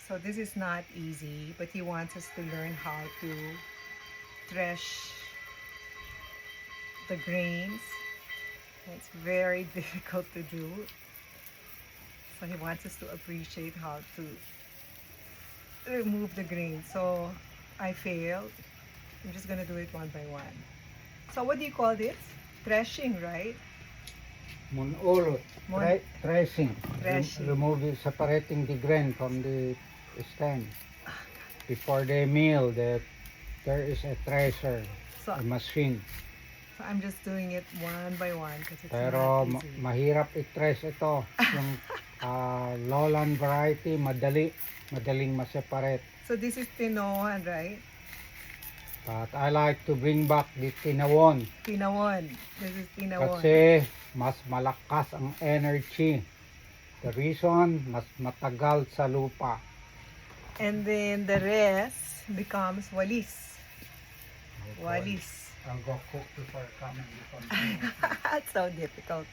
So this is not easy, but he wants us to learn how to thresh the grains. It's very difficult to do. So he wants us to appreciate how to remove the grains. So I failed. I'm just gonna do it one by one. So what do you call this? Threshing, right? Munulot. Threshing. Threshing. Removing, separating the grain from the stem. Before they mill, there is a thresher, So, a machine. so I'm just doing it one by one because it's Pero not easy. mahirap i-thresh ito. Yung lowland variety, madaling ma-separate. So this is tinoan, right? But I like to bring back the tinawon. Tinawon. This is tinawon. Kasi mas malakas ang energy. The reason, mas matagal sa lupa. And then the rest becomes walis. Walis. I'll go cook before coming. It's so difficult.